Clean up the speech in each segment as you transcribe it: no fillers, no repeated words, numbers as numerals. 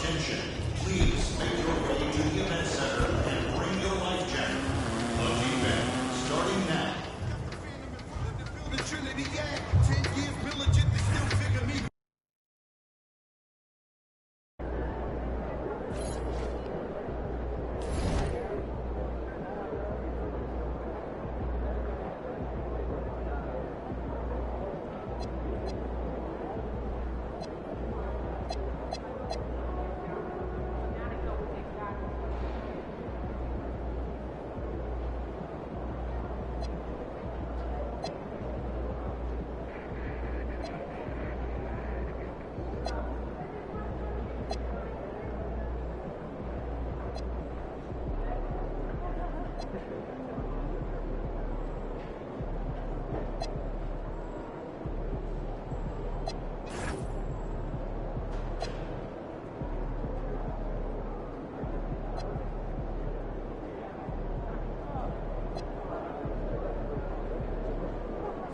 Attention, please make your way to the event center and bring your life jacket. The event starting now.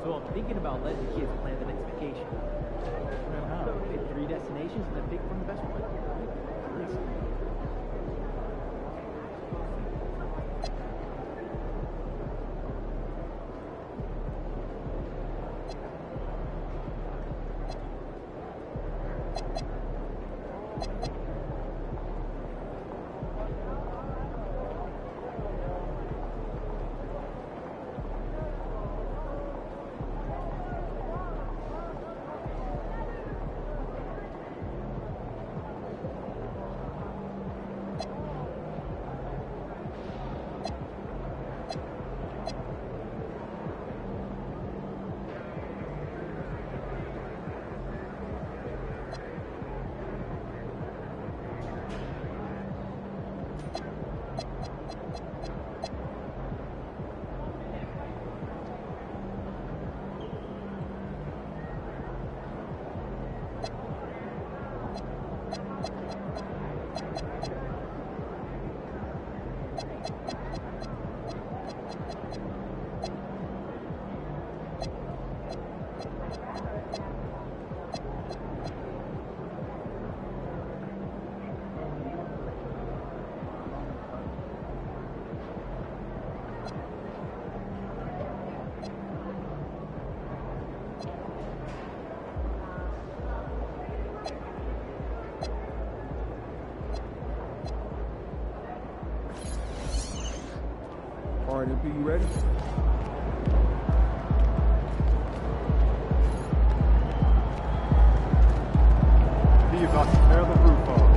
So I'm thinking about letting the kids plan the next vacation. Pick 3 destinations and then pick from the best one. All right, MP, you ready? Be about to tear the roof off.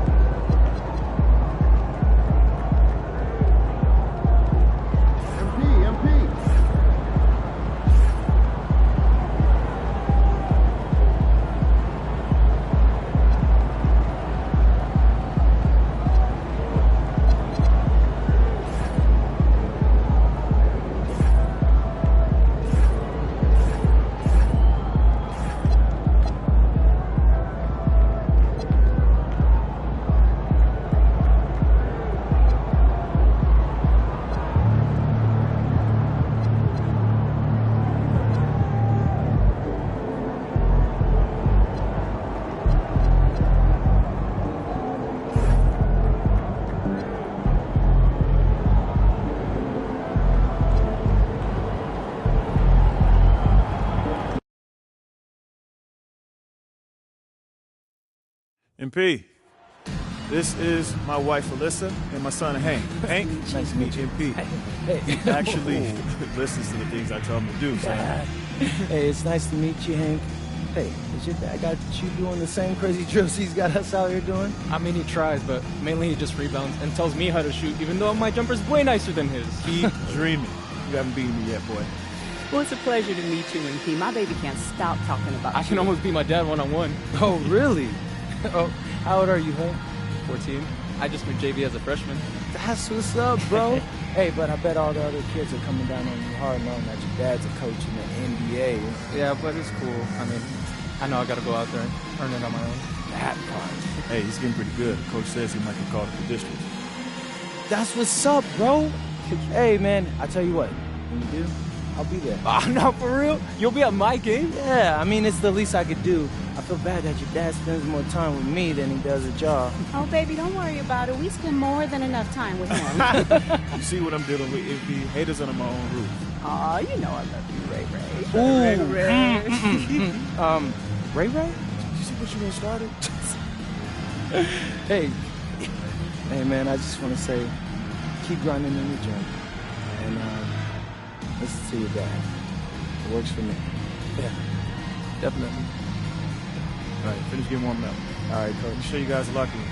MP! MP, this is my wife Alyssa and my son Hank. Hank, nice to meet you. MP. He actually listens to the things I tell him to do. So. Hey, it's nice to meet you, Hank. Hey, is your dad got you doing the same crazy drills he's got us out here doing? I mean, he tries, but mainly he just rebounds and tells me how to shoot, even though my jumper's way nicer than his. Keep dreaming. You haven't beaten me yet, boy. Well, it's a pleasure to meet you, MP. My baby can't stop talking about you. I can almost beat my dad one-on-one. Oh, really? Oh, how old are you, Hank? 14. I just moved JV as a freshman. That's what's up, bro. Hey, but I bet all the other kids are coming down on you hard knowing that your dad's a coach in the NBA. Yeah, but it's cool. I mean, I know I gotta go out there and earn it on my own. That part. Hey, he's getting pretty good. Coach says he might get called to the district. That's what's up, bro. Hey, man, I tell you what, when you do, I'll be there. Oh, no, for real? You'll be at my game? Yeah, I mean, it's the least I could do. I feel bad that your dad spends more time with me than he does at y'all. Oh, baby, don't worry about it. We spend more than enough time with him. You see what I'm dealing with, MP? Haters under my own roof. Aw, you know I love you, Ray Ray. Ooh. Ray Ray. Ray Ray? You see what you done started? Hey. Hey, man, I just want to say, keep grinding in the gym. And listen to your dad. It works for me. Yeah, definitely. All right, finish getting warmed up. All right, coach. Let me show you guys a locker room.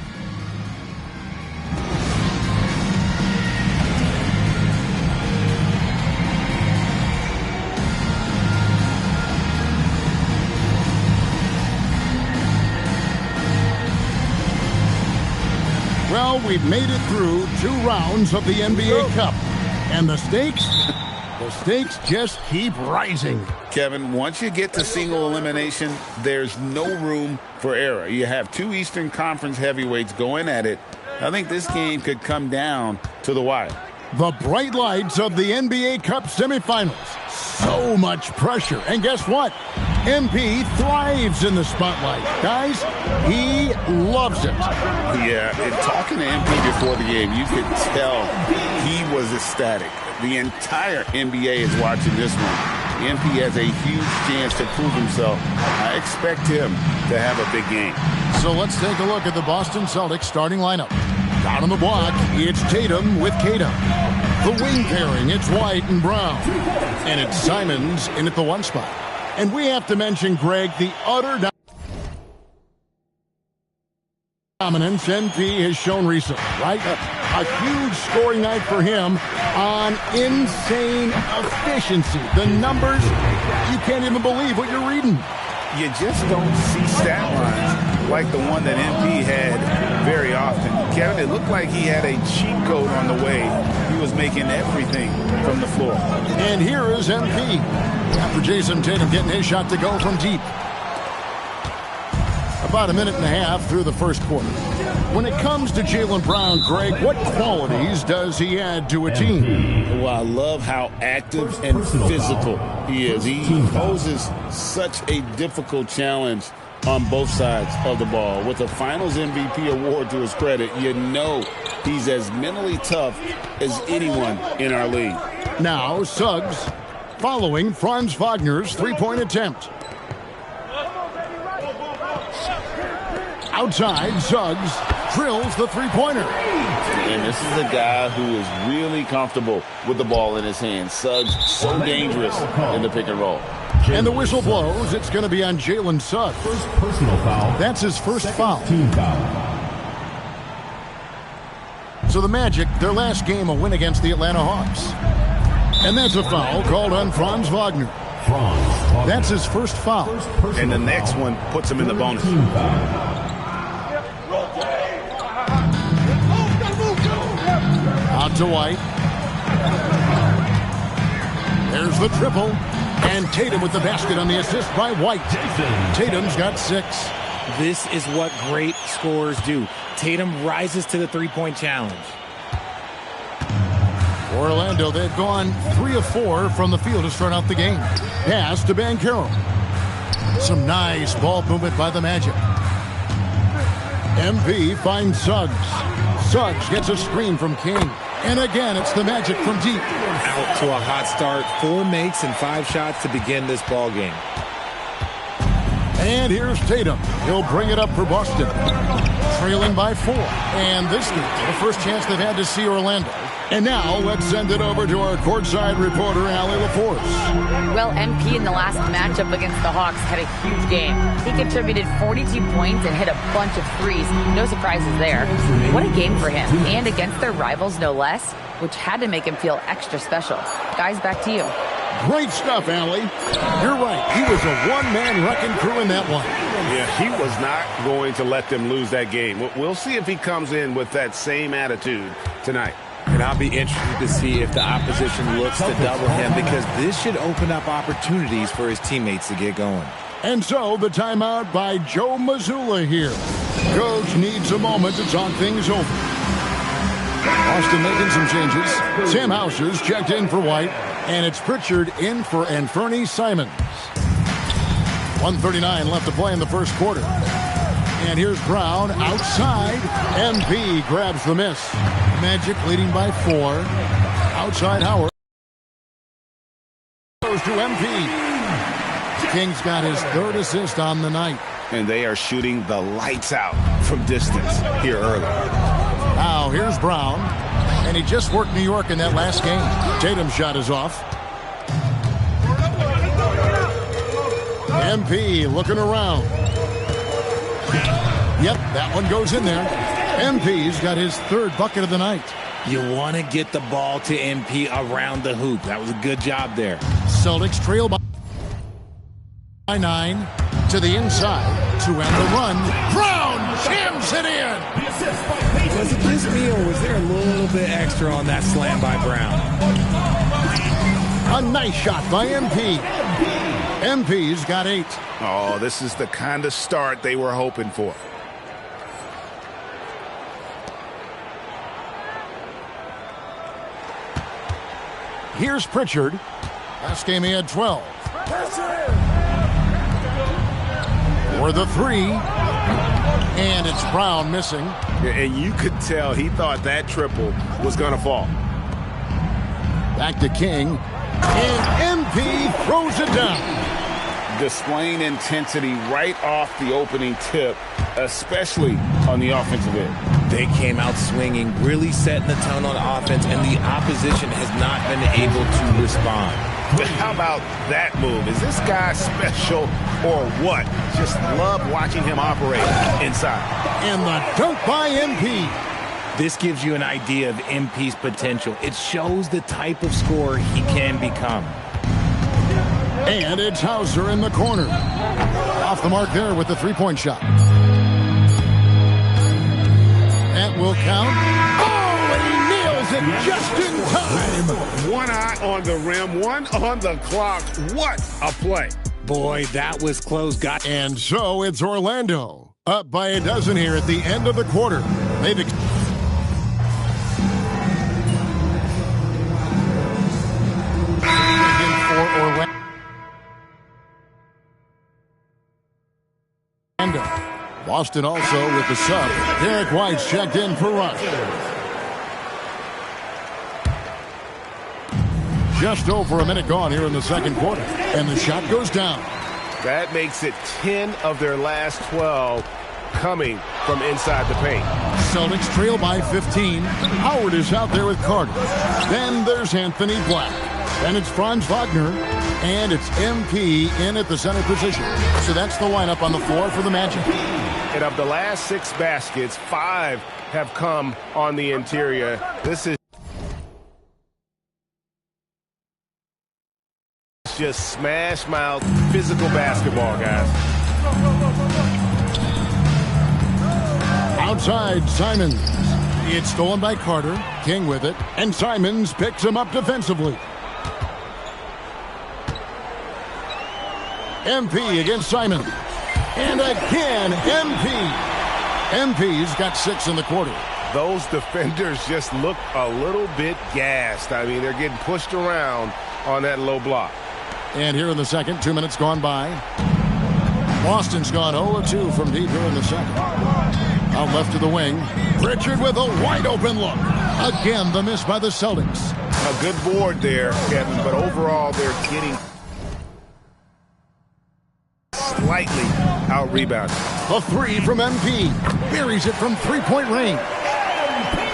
Well, we've made it through 2 rounds of the NBA Cup. And the stakes just keep rising. Kevin, once you get to single elimination, there's no room for error. You have 2 Eastern Conference heavyweights going at it. I think this game could come down to the wire. The bright lights of the NBA Cup semifinals. So much pressure. And guess what? MP thrives in the spotlight. Guys, he loves it. Yeah, and talking to MP before the game, you could tell he was ecstatic. The entire NBA is watching this one. MP has a huge chance to prove himself. I expect him to have a big game. So let's take a look at the Boston Celtics starting lineup. Down on the block, it's Tatum with Tatum. The wing pairing, it's White and Brown. And it's Simons in at the 1 spot. And we have to mention, Greg, the utter dominance MP has shown recently, right? A huge scoring night for him on insane efficiency. The numbers, you can't even believe what you're reading. You just don't see stat lines like the one that MP had very often. Kevin, it looked like he had a cheat code on the way. He was making everything from the floor. And here is MP. After Jason Tatum getting his shot to go from deep. About a minute and a half through the first quarter. When it comes to Jaylen Brown, Greg, what qualities does he add to a team? Well, I love how active and physical he is. He poses such a difficult challenge on both sides of the ball. With a Finals MVP award to his credit, you know he's as mentally tough as anyone in our league. Now, Suggs following Franz Wagner's three-point attempt. Outside, Suggs drills the three-pointer. And this is a guy who is really comfortable with the ball in his hands. Suggs, so dangerous in the pick and roll. And the whistle blows. It's going to be on Jalen Suggs. First personal foul. That's his first foul. Team foul. So the Magic, their last game, a win against the Atlanta Hawks. And that's a foul called on Franz Wagner. That's his first foul. And the next one puts him in the bonus. Out to White. There's the triple. And Tatum with the basket on the assist by White. Tatum's got 6. This is what great scorers do. Tatum rises to the three-point challenge. Orlando, they've gone 3 of 4 from the field to start out the game. Pass to Banchero. Some nice ball movement by the Magic. MP finds Suggs. Suggs gets a screen from King. And again, it's the Magic from deep. Out to a hot start. 4 makes and 5 shots to begin this ball game. And here's Tatum. He'll bring it up for Boston. Trailing by 4. And this is the first chance they've had to see Orlando. And now let's send it over to our courtside reporter, Allie LaForce. Well, MP in the last matchup against the Hawks had a huge game. He contributed 42 points and hit a bunch of threes. No surprises there. What a game for him. And against their rivals, no less, which had to make him feel extra special. Guys, back to you. Great stuff, Allie. You're right. He was a one-man wrecking crew in that one. Yeah, he was not going to let them lose that game. We'll see if he comes in with that same attitude tonight. And I'll be interested to see if the opposition looks to double him, because this should open up opportunities for his teammates to get going. And so the timeout by Joe Mazzulla here. Coach needs a moment to talk things over. Austin making some changes. Sam Houser's checked in for White. And it's Pritchard in for Anferny Simons. 1:39 left to play in the first quarter. And here's Brown outside. MP grabs the miss. Magic leading by 4. Outside Howard. Goes to MP. King's got his 3rd assist on the night. And they are shooting the lights out from distance here early. Now here's Brown. And he just worked New York in that last game. Tatum's shot is off. MP looking around. Yep, that one goes in there. MP's got his 3rd bucket of the night. You want to get the ball to MP around the hoop. That was a good job there. Celtics trail by 9 to the inside to end the run. Brown jams it in. Was it just me, or was there a little bit extra on that slam by Brown? A nice shot by MP. MP's got 8. Oh, this is the kind of start they were hoping for. Here's Pritchard. Last game he had 12. For the 3. And it's Brown missing. And you could tell he thought that triple was going to fall. Back to King. And MP throws it down. Displaying intensity right off the opening tip, especially on the offensive end. They came out swinging, really setting the tone on offense, and the opposition has not been able to respond. But how about that move? Is this guy special or what? Just love watching him operate inside. And the dunk by MP. This gives you an idea of MP's potential. It shows the type of scorer he can become. And it's Hauser in the corner. Off the mark there with the 3-point shot. That will count. Oh, and he nails it just in time. One eye on the rim, one on the clock. What a play. Boy, that was close. And so it's Orlando. Up by a dozen here at the end of the quarter. They've for Orlando. Boston also with the sub. Derek White's checked in for Rush. Just over a minute gone here in the second quarter. And the shot goes down. That makes it 10 of their last 12 coming from inside the paint. Celtics trail by 15. Howard is out there with Carter. Then there's Anthony Black. And it's Franz Wagner. And it's MP in at the center position. So that's the lineup on the floor for the Magic. And of the last 6 baskets, 5 have come on the interior. This is just smash mouth physical basketball, guys. Outside, Simons. It's stolen by Carter. King with it. And Simons picks him up defensively. MP against Simon. And again, MP. MP's got 6 in the quarter. Those defenders just look a little bit gassed. I mean, they're getting pushed around on that low block. And here in the second, 2 minutes gone by. Boston's gone 0-2 from deep here in the second. Out left to the wing. Pritchard with a wide open look. Again, the miss by the Celtics. A good board there, Kevin, but overall they're getting slightly out-rebounded. A 3 from MP. Buries it from 3-point range.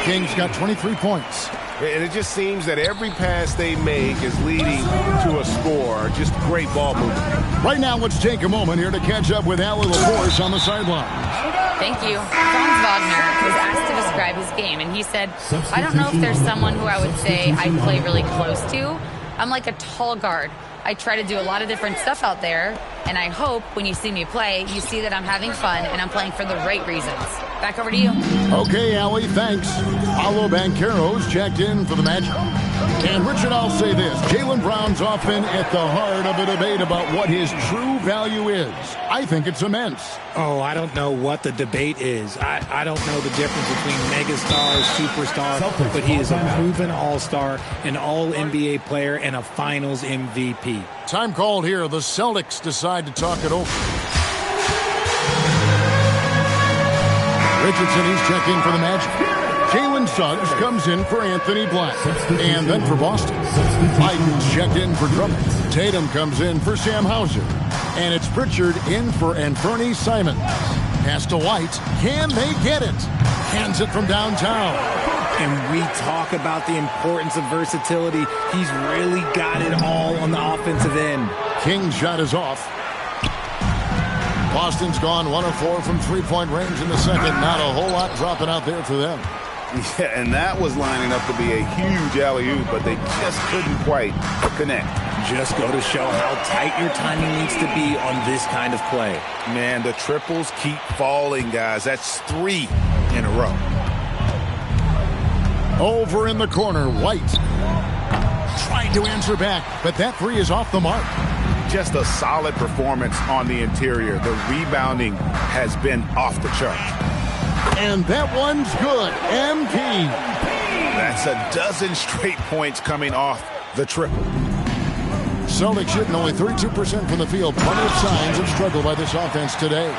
King's got 23 points. And it just seems that every pass they make is leading to a score. Just great ball movement. Right now, let's take a moment here to catch up with Allie LaForce on the sideline. Thank you. Franz Wagner was asked to describe his game, and he said, I don't know if there's someone who I would say I play really close to. I'm like a tall guard. I try to do a lot of different stuff out there, and I hope when you see me play, you see that I'm having fun and I'm playing for the right reasons. Back over to you. Okay, Allie, thanks. Paolo Banchero's checked in for the Magic. And Richard, I'll say this. Jaylen Brown's often at the heart of a debate about what his true value is. I think it's immense. Oh, I don't know what the debate is. I don't know the difference between megastar, superstar, but he is a proven all-star, an all-NBA player, and a finals MVP. Time called here. The Celtics decide to talk it over. Richardson, he's checking for the Magic. Jalen Suggs comes in for Anthony Black. And then for Boston, Biden's checked in for Drummond. Tatum comes in for Sam Hauser. And it's Pritchard in for Anthony Simons. Pass to White. Can they get it? Hands it from downtown. And we talk about the importance of versatility. He's really got it all on the offensive end. King's shot is off. Boston's gone 1 of 4 from three-point range in the second. Not a whole lot dropping out there for them. Yeah, and that was lining up to be a huge alley-oop, but they just couldn't quite connect. Just go to show how tight your timing needs to be on this kind of play. Man, the triples keep falling, guys. That's 3 in a row. Over in the corner, White tried to answer back, but that 3 is off the mark. Just a solid performance on the interior. The rebounding has been off the chart. And that one's good. MP. That's a dozen straight points coming off the triple. Celtics shooting only 32% from the field. Plenty of signs of struggle by this offense today.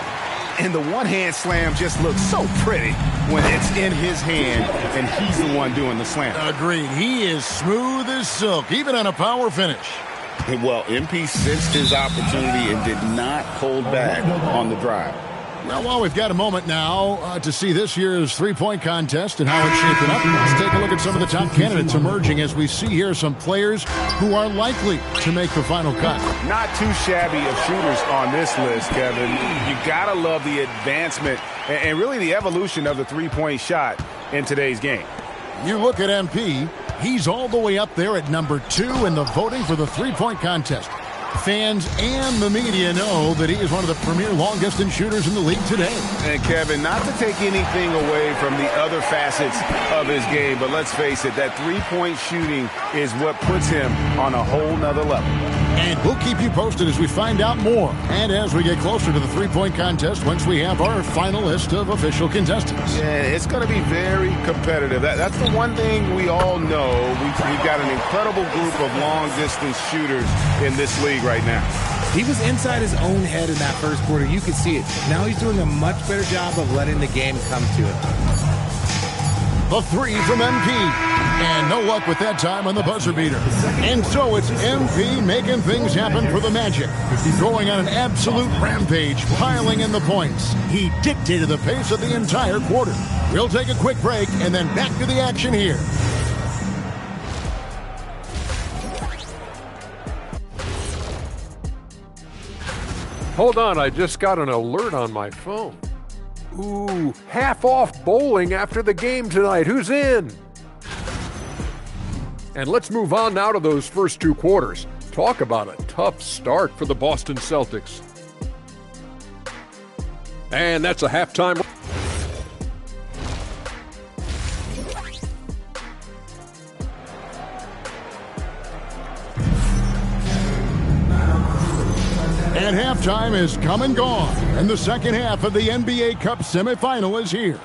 And the one-hand slam just looks so pretty when it's in his hand and he's the one doing the slam. Agreed. He is smooth as silk, even on a power finish. Well, MP sensed his opportunity and did not hold back on the drive. Well, while we've got a moment now to see this year's three-point contest and how it's shaping up, let's take a look at some of the top candidates emerging as we see here some players who are likely to make the final cut. Not too shabby of shooters on this list, Kevin. You got to love the advancement and really the evolution of the three-point shot in today's game. You look at MP, he's all the way up there at number 2 in the voting for the three-point contest. Fans and the media know that he is one of the premier long-distance shooters in the league today. And, Kevin, not to take anything away from the other facets of his game, but let's face it, that three-point shooting is what puts him on a whole nother level. And we'll keep you posted as we find out more and as we get closer to the three-point contest once we have our final list of official contestants. Yeah, it's going to be very competitive. That's the one thing we all know. We've got an incredible group of long-distance shooters in this league right now. He was inside his own head in that first quarter. You could see it. Now he's doing a much better job of letting the game come to him. The 3 from MP. And no luck with that time on the buzzer beater. And so it's MP making things happen for the Magic. Going on an absolute rampage, piling in the points. He dictated the pace of the entire quarter. We'll take a quick break and then back to the action here. Hold on, I just got an alert on my phone. Ooh, half off bowling after the game tonight. Who's in? And let's move on now to those first 2 quarters. Talk about a tough start for the Boston Celtics. And that's a halftime. And halftime is come and gone, and the second half of the NBA Cup semifinal is here.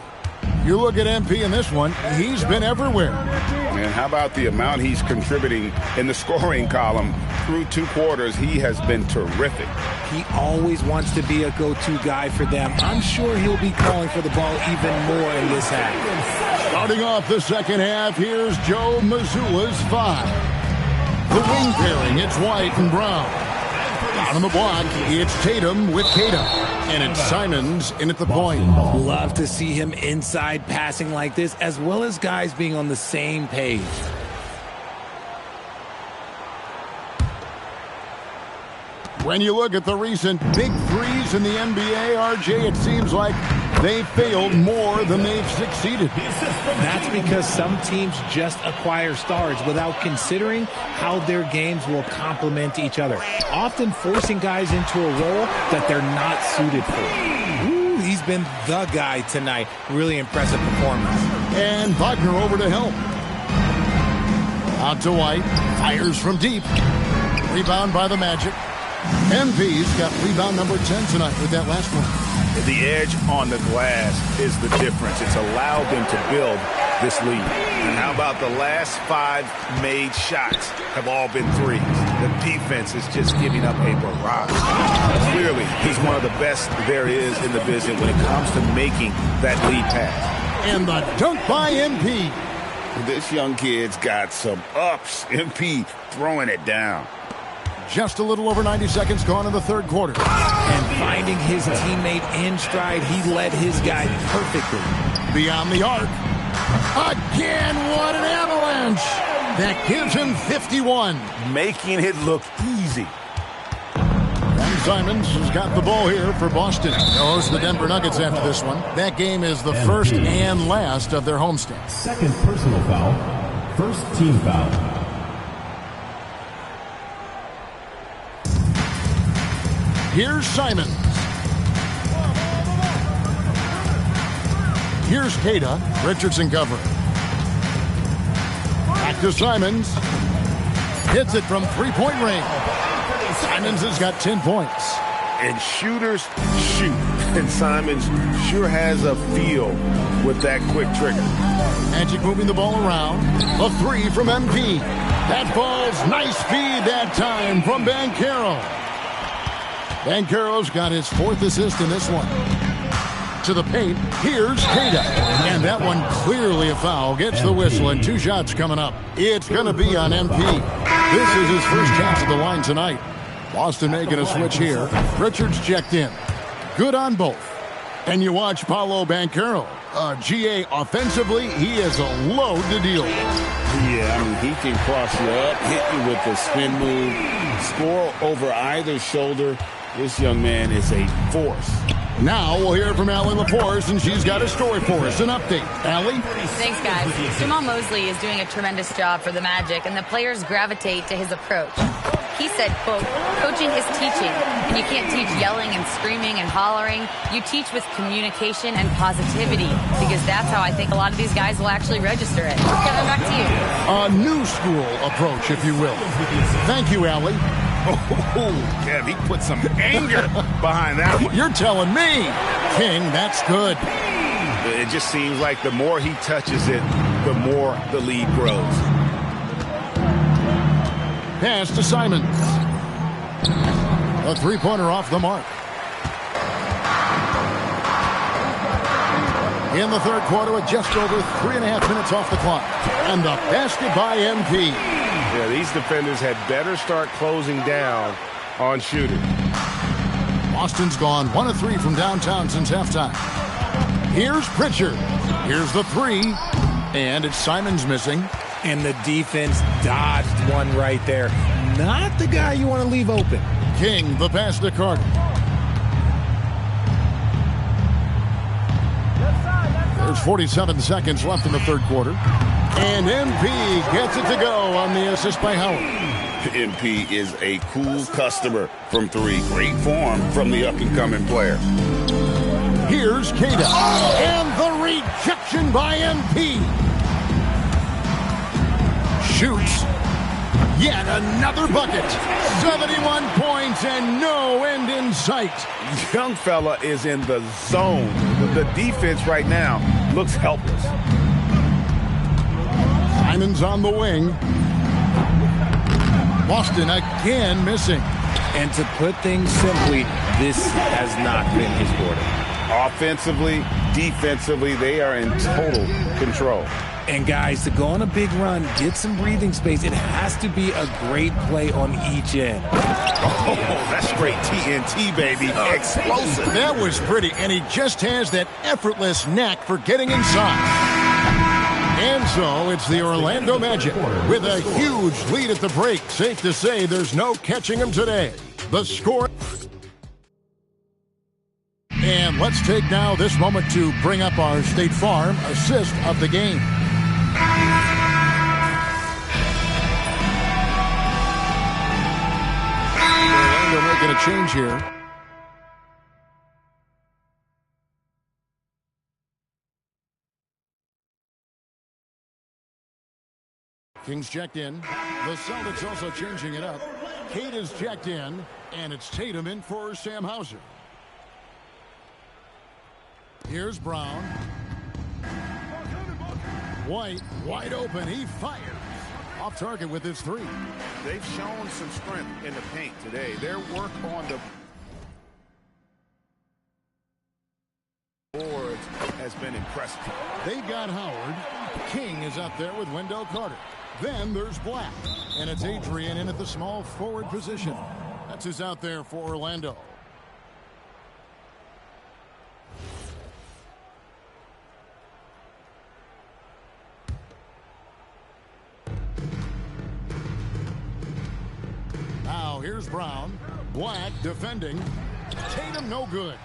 You look at MP in this one, he's been everywhere. And how about the amount he's contributing in the scoring column through 2 quarters? He has been terrific. He always wants to be a go-to guy for them. I'm sure he'll be calling for the ball even more in this half. Starting off the second half, here's Joe Mazzulla's 5. The wing pairing, it's White and Brown. Out on the block, it's Tatum with Tatum. And it's Simons in at the point. Love to see him inside passing like this, as well as guys being on the same page. When you look at the recent big threes in the NBA, RJ, it seems like they failed more than they've succeeded. That's because some teams just acquire stars without considering how their games will complement each other, often forcing guys into a role that they're not suited for. Ooh, he's been the guy tonight. Really impressive performance. And Wagner over to help. Out to White. Fires from deep. Rebound by the Magic. MP's got rebound number 10 tonight with that last one. The edge on the glass is the difference. It's allowed them to build this lead. And how about the last 5 made shots have all been threes? The defense is just giving up a barrage. Clearly, he's one of the best there is in the business when it comes to making that lead pass. And the dunk by MP. This young kid's got some ups. MP throwing it down. Just a little over 90 seconds gone in the third quarter. And finding his teammate in stride, he led his guy perfectly. Beyond the arc. Again, what an avalanche. That gives him 51. Making it look easy. And Simons has got the ball here for Boston. They'll host the Denver Nuggets after this one. That game is the first and last of their homestand. Second personal foul. First team foul. Here's Simons. Here's Cada. Richardson covering. Back to Simons. Hits it from three-point range. Simons has got 10 points. And shooters shoot. And Simons sure has a feel with that quick trigger. Magic moving the ball around. A three from MP. That ball's nice feed that time from Banchero. Banchero's got his 4th assist in this one. To the paint, here's Cada. And that one clearly a foul. Gets the whistle and 2 shots coming up. It's going to be on MP. This is his first chance at the line tonight. Boston making a switch here. Richards checked in. Good on both. And you watch Paolo Banchero. GA offensively, he is a load to deal with. Yeah, I mean, he can cross you up, hit you with the spin move, score over either shoulder. This young man is a force. Now we'll hear from Allie LaForce, and she's got a story for us. An update. Allie? Thanks, guys. Jamal Mosley is doing a tremendous job for the Magic, and the players gravitate to his approach. He said, quote, coaching is teaching, and you can't teach yelling and screaming and hollering. You teach with communication and positivity, because that's how I think a lot of these guys will actually register it. Kevin, back to you. A new school approach, if you will. Thank you, Allie. Oh, yeah, he put some anger behind that one. You're telling me. King, that's good. It just seems like the more he touches it, the more the lead grows. Pass to Simons. A three-pointer off the mark. In the third quarter with just over 3.5 minutes off the clock. And the basket by MP. Yeah, these defenders had better start closing down on shooting. Boston's gone 1 of 3 from downtown since halftime. Here's Pritchard. Here's the 3. And it's Simons missing. And the defense dodged one right there. Not the guy you want to leave open. King, the pass to Carter. There's 47 seconds left in the third quarter. And MP gets it to go on the assist by Howard. MP is a cool customer from 3. Great form from the up-and-coming player. Here's Cada. And the rejection by MP. Shoots. Yet another bucket. 71 points and no end in sight. Young fella is in the zone. The defense right now looks helpless. Simons on the wing. Boston again missing. And to put things simply, this has not been his quarter. Offensively, defensively, they are in total control. And guys, to go on a big run, get some breathing space, it has to be a great play on each end. Oh, that's straight TNT, baby. Explosive. That was pretty, and he just has that effortless knack for getting inside. And so it's the Orlando Magic with a huge lead at the break. Safe to say there's no catching him today. The score. And let's take now this moment to bring up our State Farm assist of the game. Orlando making a change here. King's checked in. The Celtics also changing it up. Cade is checked in, and it's Tatum in for Sam Hauser. Here's Brown. White, wide open. He fires. Off target with his three. They've shown some strength in the paint today. Their work on the boards has been impressive. They've got Howard. King is up there with Wendell Carter. Then there's Black. And it's Adrian in at the small forward position. That's who's out there for Orlando. Now here's Brown. Black defending. Tatum no good.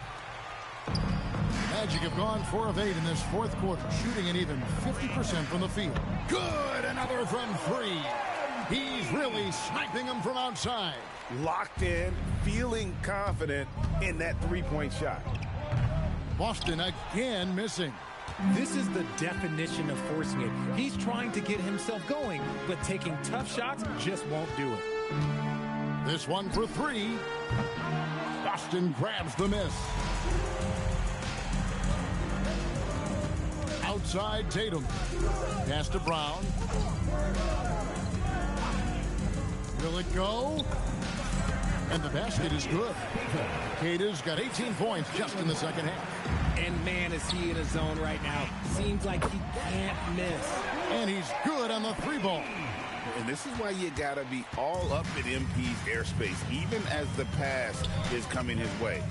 Magic have gone 4 of 8 in this fourth quarter, shooting an even 50% from the field. Good, another from 3. He's really sniping them from outside. Locked in, feeling confident in that three-point shot. Boston again missing. This is the definition of forcing it. He's trying to get himself going, but taking tough shots just won't do it. This one for 3. Boston grabs the miss. Outside Tatum. Pass to Brown. Will it go? And the basket is good. Cada's got 18 points just in the second half. And man, is he in a zone right now. Seems like he can't miss. And he's good on the 3-ball. And this is why you got to be all up in MP's airspace, even as the pass is coming his way.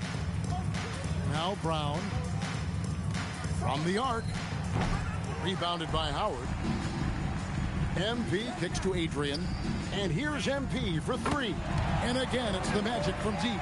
Now Brown. From the arc. Rebounded by Howard. MP kicks to Adrian. And here's MP for 3. And again, it's the Magic from deep.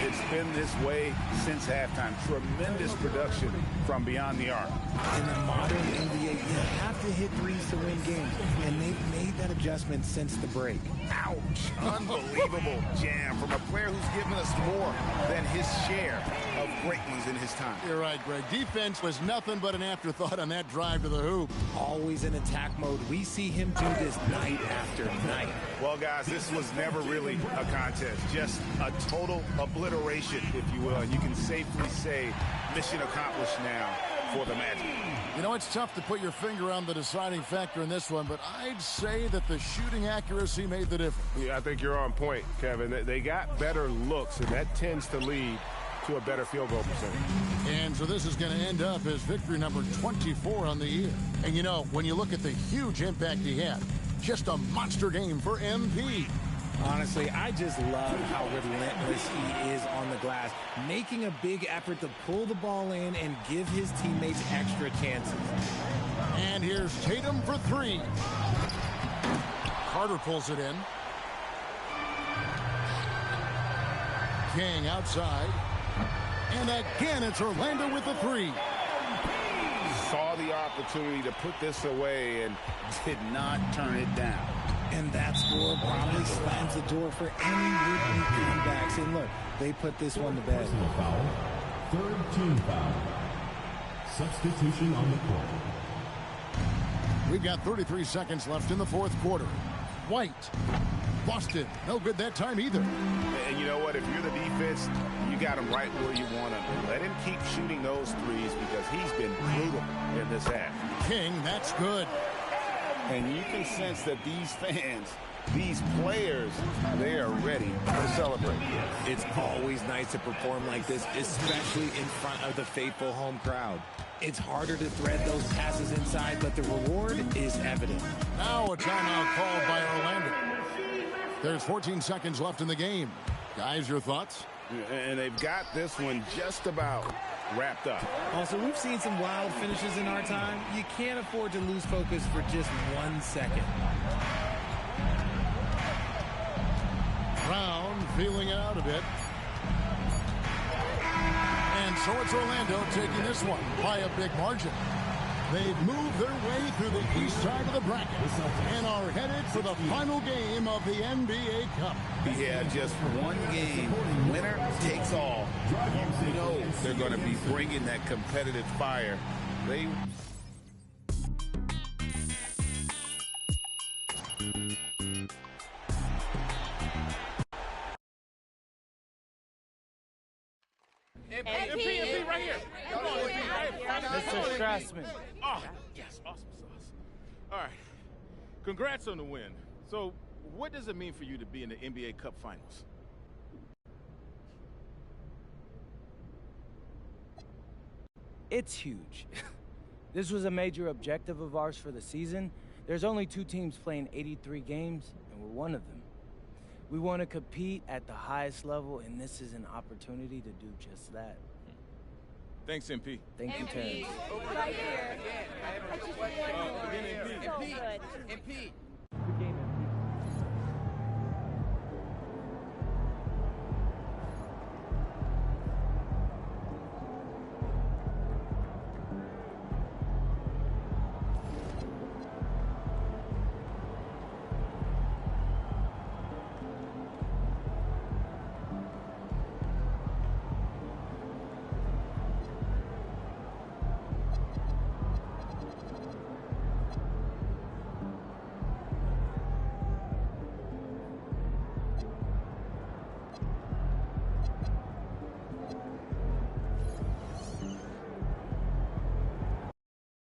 It's been this way since halftime. Tremendous production from beyond the arc. In the modern NBA, you have to hit threes to win games. And they've made that adjustment since the break. Ouch. Unbelievable jam from a player who's given us more than his share of great ones in his time. You're right, Greg. Defense was nothing but an afterthought on that drive to the hoop. Always in attack mode. We see him do this night after night. Well, guys, this was never really a contest. Just a total obliteration, if you will. And you can safely say mission accomplished now for the Magic. You know, it's tough to put your finger on the deciding factor in this one, but I'd say that the shooting accuracy made the difference. Yeah, I think you're on point, Kevin. They got better looks, and that tends to lead to a better field goal percentage. And so this is going to end up as victory number 24 on the year. And you know, when you look at the huge impact he had, just a monster game for MP. Honestly, I just love how relentless he is on the glass, making a big effort to pull the ball in and give his teammates extra chances. And here's Tatum for 3. Carter pulls it in. King outside. And again, it's Orlando with the 3. Saw the opportunity to put this away and did not turn it down. And that score probably slams the door for any would-be comebacks. And look, they put this one to bed. Personal foul. Third team foul. Substitution on the court. We've got 33 seconds left in the fourth quarter. White. Boston. No good that time either. And you know what? If you're the defense, you got him right where you want him. Let him keep shooting those threes because he's been brutal in this half. King, that's good. And you can sense that these fans, these players, they are ready to celebrate. It's always nice to perform like this, especially in front of the faithful home crowd. It's harder to thread those passes inside, but the reward is evident. Now a timeout called by Orlando. There's 14 seconds left in the game. Guys, your thoughts? And they've got this one just about wrapped up. Also, we've seen some wild finishes in our time. You can't afford to lose focus for just 1 second. Brown feeling it out a bit. And so it's Orlando taking this one by a big margin. They've moved their way through the east side of the bracket and are headed for the final game of the NBA Cup. Yeah, just one game. Winner takes all. You know they're going to be bringing that competitive fire. Mr. Strassman. Oh, yes, awesome sauce. All right. Congrats on the win. So, what does it mean for you to be in the NBA Cup Finals? It's huge. This was a major objective of ours for the season. There's only 2 teams playing 83 games, and we're one of them. We want to compete at the highest level, and this is an opportunity to do just that. Thanks, MP. Thank you, Terrence. Right here. Again, MP. So good. MP,